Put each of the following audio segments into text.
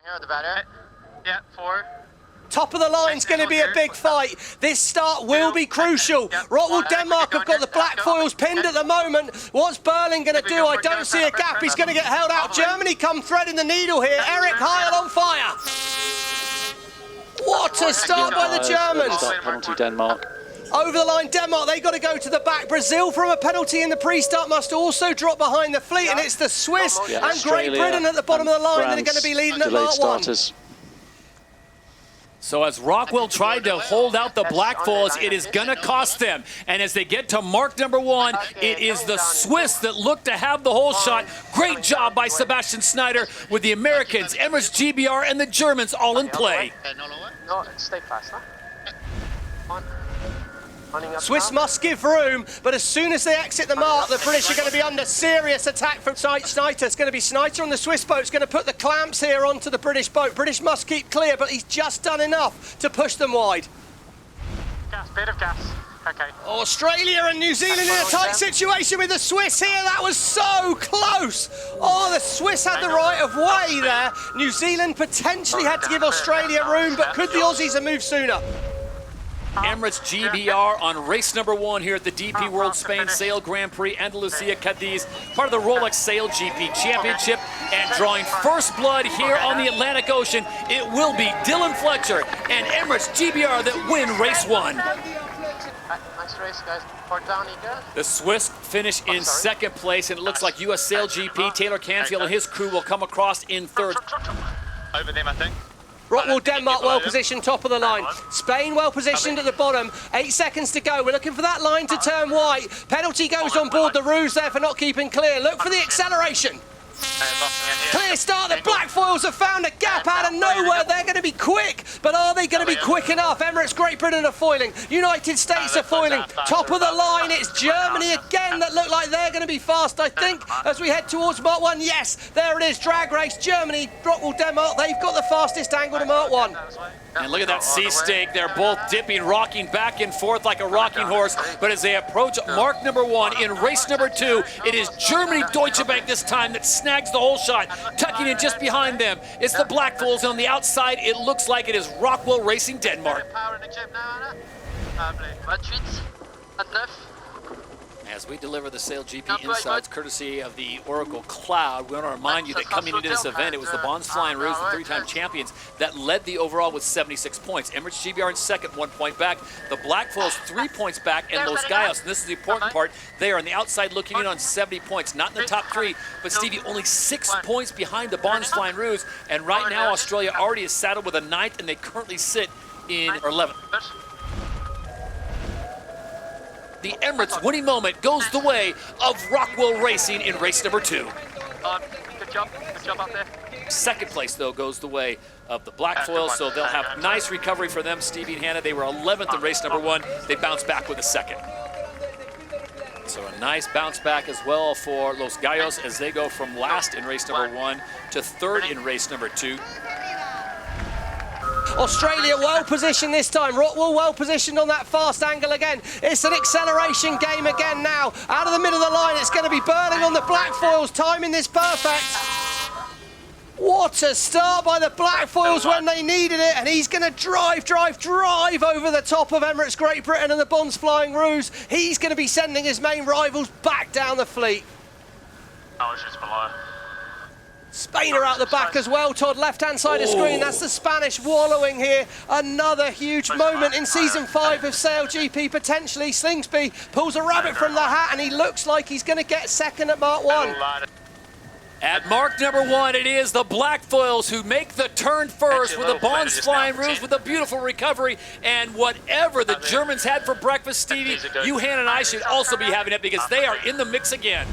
Here, the better. Yeah, 4. Top of the line's going to be a big fight. This start will be crucial. Rockwool Denmark have got the black foils pinned at the moment. What's Berlin going to do? I don't see a gap. He's going to get held out. Germany come threading the needle here. Eric Heil on fire. What a start by the Germans. Penalty Denmark. Over the line, Denmark, they've got to go to the back. Brazil from a penalty in the pre-start must also drop behind the fleet, and it's the Swiss and Great Britain at the bottom of the line that are going to be leading at Mark 1. So as Rockwell tried to hold out the black foils, it is going to cost them. And as they get to mark number 1, it is the Swiss that look to have the whole shot. Great job by Sebastian Schneider with the Americans, Emirates GBR, and the Germans all in play. No, stay fast, huh? Swiss must give room, but as soon as they exit the mark, the British are going to be under serious attack from Schneider. It's going to be Schneider on the Swiss boat. It's going to put the clamps here onto the British boat. British must keep clear, but he's just done enough to push them wide. Gas, bit of gas. Okay. Australia and New Zealand in a tight situation with the Swiss here. That was so close. Oh, the Swiss had the right of way there. New Zealand potentially had to give Australia room, but could the Aussies have moved sooner? Emirates GBR on race number 1 here at the DP World Spain Sail Grand Prix Andalucía-Cádiz, part of the Rolex SailGP Championship, and drawing first blood here on the Atlantic Ocean, it will be Dylan Fletcher and Emirates GBR that win race 1. Nice race, guys. Port down, the Swiss finish in 2nd place, and it looks like US SailGP Taylor Canfield and his crew will come across in 3rd. Over them, I think. Rockwool Denmark well positioned, top of the line. Spain well positioned at the bottom. 8 seconds to go. We're looking for that line to turn white. Penalty goes on board the ruse there for not keeping clear. Look for the acceleration. Clear start. The black foils have found a gap out of nowhere. They're going to be quick, but are they going to be quick enough? Emirates, Great Britain are foiling. United States are foiling. Top of the line, it's Germany again that look like they're going to be fast, I think, as we head towards Mark 1. Yes, there it is. Drag race. Germany, Rockwool Denmark. They've got the fastest angle to Mark 1. And look at that sea stake. They're both dipping, rocking back and forth like a rocking horse. But as they approach mark number 1 in race number 2, it is Germany Deutsche Bank this time that snags the whole shot, tucking in just behind them. It's the Black Foils on the outside. It looks like it is Rockwell Racing Denmark. As we deliver the SailGP insights courtesy of the Oracle Cloud, we want to remind you that coming into this event, it was the Bonds Flying Ruse, the 3-time champions, that led the overall with 76 points. Emirates GBR in 2nd, 1 point back. The Black Foils 3 points back, and Los Gallos, and this is the important part, they are on the outside looking in on 70 points. Not in the top 3, but Stevie, only 6 points behind the Bonds Flying Ruse. And right now, Australia already is saddled with a 9th, and they currently sit in 11th. The Emirates winning moment goes the way of Rockwell Racing in race number 2. Good job out there. 2nd place, though, goes the way of the Black Foils, so they'll have nice recovery for them. Stevie and Hannah, they were 11th in race number 1. They bounced back with a 2nd. So a nice bounce back as well for Los Gallos as they go from last in race number 1 to 3rd in race number 2. Australia well positioned this time. Rockwell well positioned on that fast angle again. It's an acceleration game again now. Out of the middle of the line, it's going to be Burling on the black foils, timing this perfect. What a start by the black foils when they needed it, and he's going to drive over the top of Emirates Great Britain and the Bonds Flying Ruse. He's going to be sending his main rivals back down the fleet. I was just below. Spain are out the back as well, Todd, left-hand side of screen. That's the Spanish wallowing here. Another huge moment in Season 5 of SailGP, potentially. Slingsby pulls a rabbit from the hat, and he looks like he's going to get 2nd at Mark 1. At mark number 1, it is the Black Foils who make the turn first with the Bonds Flying Ruse with a beautiful recovery. And whatever the Germans had for breakfast, Stevie, you, Han, and I should also be having it because they are in the mix again.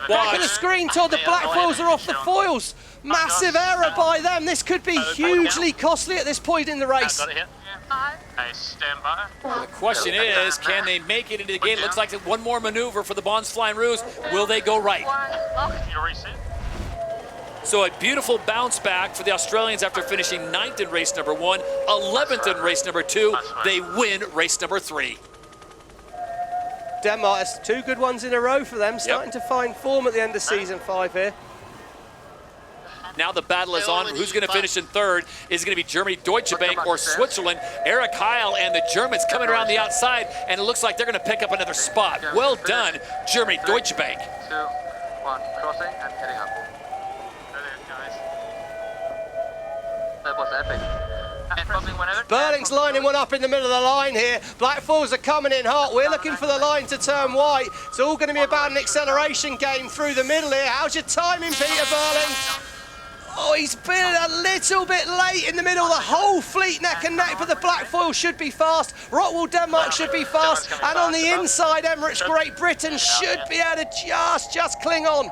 Back of the screen, Todd, the black foils are off the foils. Massive error by them. This could be hugely costly at this point in the race. The question is, can they make it into the gate? Looks like one more maneuver for the Bonds Flying Ruse. Will they go right? So a beautiful bounce back for the Australians after finishing 9th in race number 1, 11th in race number 2. They win race number 3. Denmark has 2 good ones in a row for them, starting to find form at the end of Season 5 here. Now the battle is on. Who's going to finish in third? Is it going to be Germany, Deutsche Bank, or Switzerland? Eric Heil and the Germans coming around the outside, and it looks like they're going to pick up another spot. Well done, Germany, Deutsche Bank. 2, 1, crossing and heading up. Brilliant, guys. That was epic. Burling's lining one up in the middle of the line here. Black Foils are coming in hot. We're looking for the line to turn white. It's all going to be about an acceleration game through the middle here. How's your timing, Peter Burling? Oh, he's been a little bit late in the middle. The whole fleet neck and neck, but the Black Foil should be fast. Rockwool Denmark should be fast. And on the inside, Emirates Great Britain should be able to just cling on.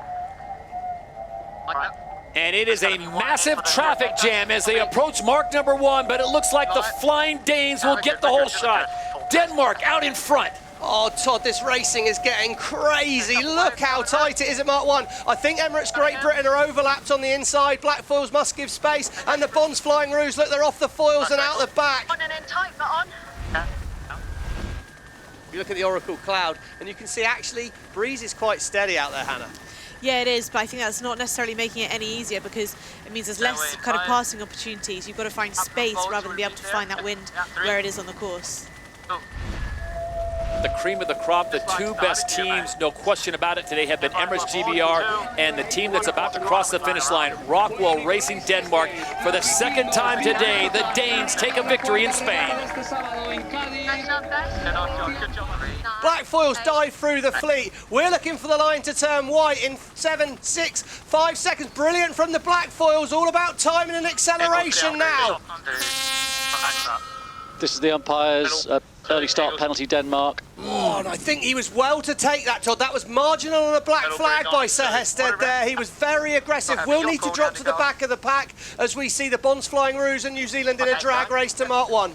And it is a massive traffic jam as they approach mark number 1, but it looks like the Flying Danes will get the whole shot. Denmark out in front. Oh, Todd, this racing is getting crazy. Look how tight it is at Mark 1. I think Emirates Great Britain are overlapped on the inside. Black Foils must give space. And the Bonds Flying Rouge, look, they're off the foils and out the back. On and in tight, but on. You look at the Oracle Cloud, and you can see actually Breeze is quite steady out there, Hannah. Yeah, it is, but I think that's not necessarily making it any easier because it means there's less kind of passing opportunities. You've got to find space rather than be able to find that wind where it is on the course. The cream of the crop, the two best teams, no question about it today, have been Emirates GBR and the team that's about to cross the finish line, Rockwool Racing Denmark. For the second time today, the Danes take a victory in Spain. Black Foils dive through the fleet. We're looking for the line to turn white in 7, 6, 5 seconds. Brilliant from the Black Foils, all about timing and acceleration now. This is the umpire's early start penalty, Denmark. Oh, and I think he was well to take that, Todd. That was marginal on a black flag by Sir Hested there. He was very aggressive. We'll need to drop to the back of the pack as we see the Bonds Flying Rouge and New Zealand in a drag race to Mark 1.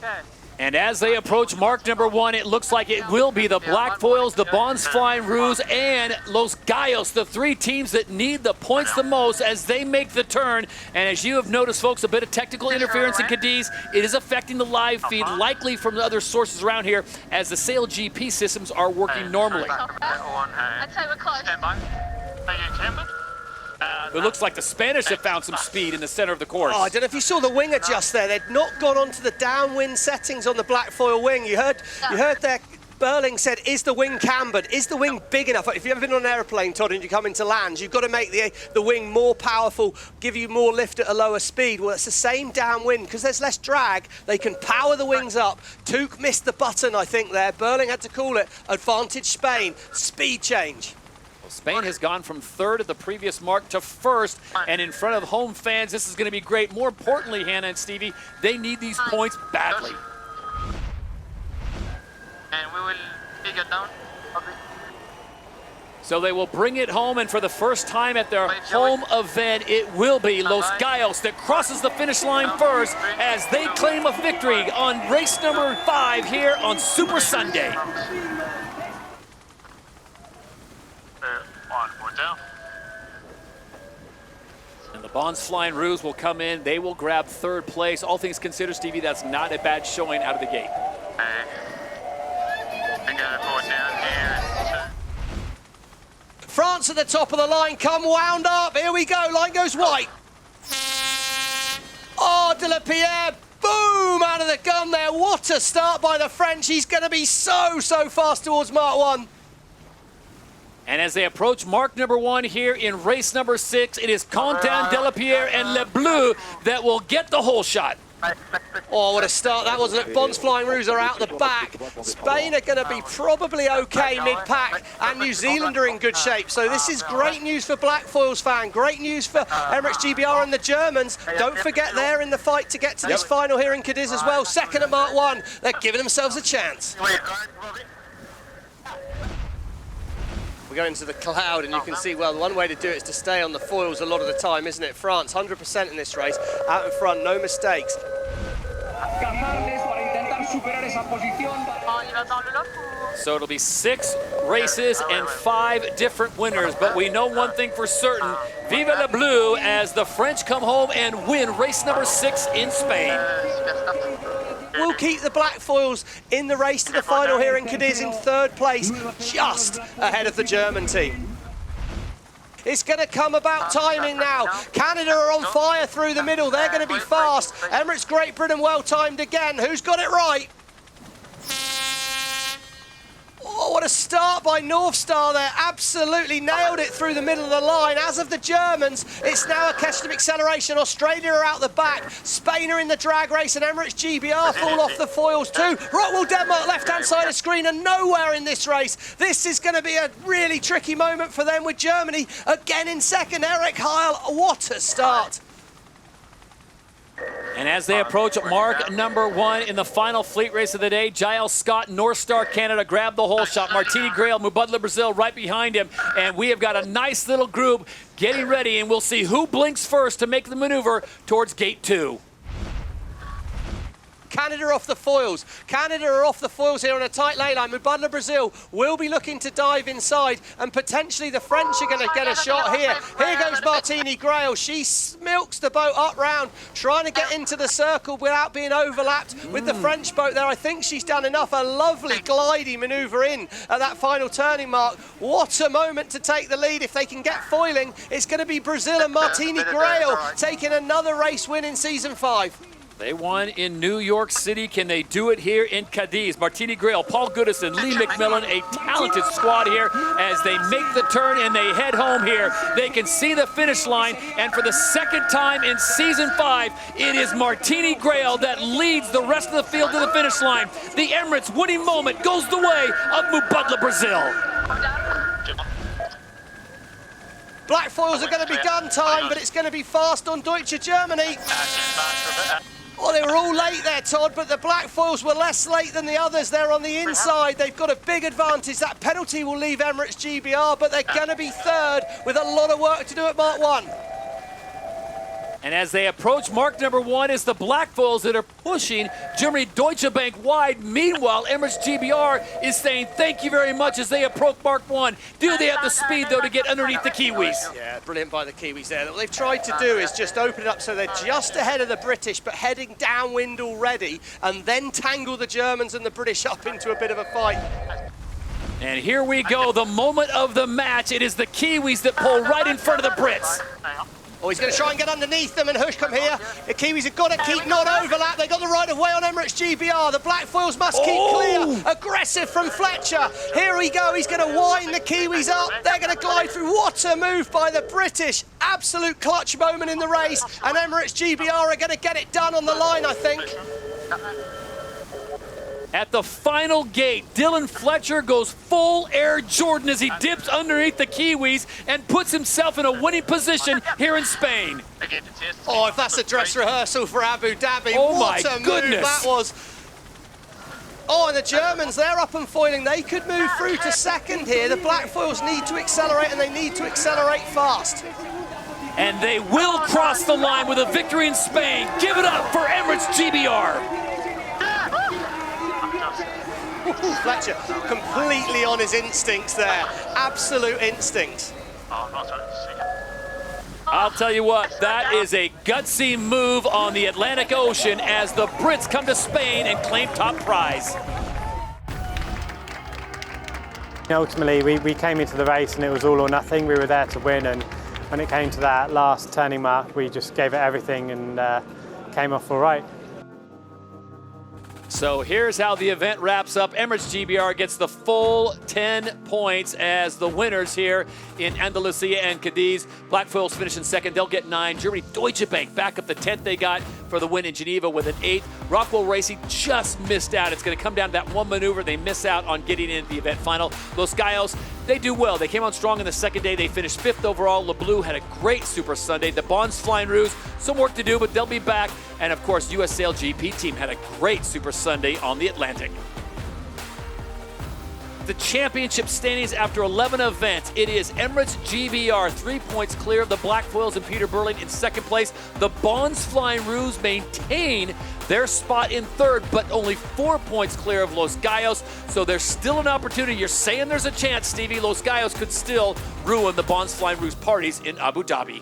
And as they approach mark number 1, it looks like it will be the Black Foils, the Bonds Flying Rouge, and Los Gallos, the three teams that need the points the most as they make the turn. And as you have noticed, folks, a bit of technical interference in Cádiz. It is affecting the live feed, likely from the other sources around here, as the SailGP systems are working normally. I'd say we're close. It looks like the Spanish have found some speed in the center of the course. Oh, I don't know if you saw the wing adjust there. They'd not gone onto the downwind settings on the Black Foil wing. You heard there, Burling said, is the wing cambered? Is the wing big enough? If you've ever been on an aeroplane, Todd, and you come into land, you've got to make the wing more powerful, give you more lift at a lower speed. Well, it's the same downwind. Because there's less drag, they can power the wings up. Took missed the button, I think, there. Burling had to call it advantage Spain. Speed change. Spain has gone from third at the previous mark to first, and in front of home fans, this is going to be great. More importantly, Hannah and Stevie, they need these points badly. And we will dig it down. So they will bring it home, and for the first time at their home event, it will be Los Gallos that crosses the finish line first as they claim a victory on race number 5 here on Super Sunday. And the Bonds Flying Rouge will come in. They will grab third place. All things considered, Stevie, that's not a bad showing out of the gate. France at the top of the line, come wound up. Here we go, line goes white. Oh, De La Pierre, boom, out of the gun there. What a start by the French. He's going to be so fast towards Mark 1. And as they approach mark number 1 here in race number 6, it is Quentin, De La Pierre, and Le Bleu that will get the whole shot. Oh, what a start that was. Bonds Flying Rouge are out the back. Spain are going to be probably okay mid-pack, and New Zealand are in good shape. So this is great news for Black Foils fan, great news for Emirates GBR and the Germans. Don't forget they're in the fight to get to this final here in Cádiz as well. Second at Mark 1. They're giving themselves a chance. We go into the cloud and you can see, well, one way to do it is to stay on the foils a lot of the time, isn't it? France, 100% in this race, out in front, no mistakes. So it'll be 6 races and 5 different winners, but we know one thing for certain. Vive le Bleu as the French come home and win race number 6 in Spain. We'll keep the Black Foils in the race to the final here in Cádiz in third place, just ahead of the German team. It's going to come about timing now. Canada are on fire through the middle. They're going to be fast. Emirates Great Britain well timed again. Who's got it right? Oh, what a start by North Star there. Absolutely nailed it through the middle of the line. As of the Germans, it's now a question of acceleration. Australia are out the back. Spain are in the drag race, and Emirates GBR fall off the foils too. Rockwell Denmark, left-hand side of the screen, and nowhere in this race. This is going to be a really tricky moment for them with Germany again in second. Eric Heil, what a start. And as they approach mark number 1 in the final fleet race of the day, Giles Scott, North Star Canada, grabbed the whole shot. Martini Grail, Mubadala Brazil right behind him. And we have got a nice little group getting ready, and we'll see who blinks first to make the maneuver towards gate 2. Canada off the foils. Canada are off the foils here on a tight lay line. Mubadala Brazil will be looking to dive inside, and potentially the French are going to get a shot here. Here goes Martini Grail. She milks the boat up round, trying to get into the circle without being overlapped with the French boat there. I think she's done enough. A lovely gliding manoeuvre in at that final turning mark. What a moment to take the lead. If they can get foiling, it's going to be Brazil and Martini Grail taking another race win in season 5. They won in New York City. Can they do it here in Cádiz? Martini Grail, Paul Goodison, Lee McMillan, a talented squad here as they make the turn and they head home here. They can see the finish line, and for the second time in season 5, it is Martini Grail that leads the rest of the field to the finish line. The Emirates winning moment goes the way of Mubadala Brazil. Black foils are going to be gun time, but it's going to be fast on Deutsche Germany. Oh, they were all late there, Todd, but the black foils were less late than the others. They're on the inside. They've got a big advantage. That penalty will leave Emirates GBR, but they're going to be third with a lot of work to do at Mark 1. And as they approach mark number 1, it's the black foils that are pushing Germany Deutsche Bank wide. Meanwhile, Emirates GBR is saying thank you very much as they approach mark 1. Do they have the speed, though, to get underneath the Kiwis? Yeah, brilliant by the Kiwis there. What they've tried to do is just open it up so they're just ahead of the British, but heading downwind already, and then tangle the Germans and the British up into a bit of a fight. And here we go, the moment of the match. It is the Kiwis that pull right in front of the Brits. Oh, he's going to try and get underneath them, and Hushcombe here. The Kiwis have got to keep not overlap. They got the right of way on Emirates GBR. The black foils must keep clear. Aggressive from Fletcher. Here we go. He's going to wind the Kiwis up. They're going to glide through. What a move by the British. Absolute clutch moment in the race, and Emirates GBR are going to get it done on the line, I think. At the final gate, Dylan Fletcher goes full Air Jordan as he dips underneath the Kiwis and puts himself in a winning position here in Spain. Oh, if that's a dress rehearsal for Abu Dhabi, oh what my a goodness. move that was. Oh, and the Germans, they're up and foiling. They could move through to second here. The black foils need to accelerate, and they need to accelerate fast. And they will cross the line with a victory in Spain. Give it up for Emirates GBR. Fletcher completely on his instincts there. Absolute instincts. I'll tell you what, that is a gutsy move on the Atlantic Ocean as the Brits come to Spain and claim top prize. Ultimately, we came into the race and it was all or nothing. We were there to win, and when it came to that last turning mark, we just gave it everything and came off all right. So here's how the event wraps up. Emirates GBR gets the full 10 points as the winners here in Andalucía and Cádiz. Black foils finish in second. They'll get 9. Germany Deutsche Bank back up the 10th they got for the win in Geneva with an 8th. Rockwell Racing just missed out. It's going to come down to that one maneuver. They miss out on getting into the event final. Los Gallos, they do well. They came on strong in the second day. They finished 5th overall. LeBleu had a great Super Sunday. The Bonds Flying Rouge, some work to do, but they'll be back. And of course, US SailGP team had a great Super Sunday on the Atlantic. The championship standings after 11 events. It is Emirates GBR, 3 points clear of the Black Foils and Peter Burling in second place. The Bonds Flying Rouge maintain their spot in third, but only 4 points clear of Los Gallos. So there's still an opportunity. You're saying there's a chance, Stevie. Los Gallos could still ruin the Bonds Flying Rouge parties in Abu Dhabi.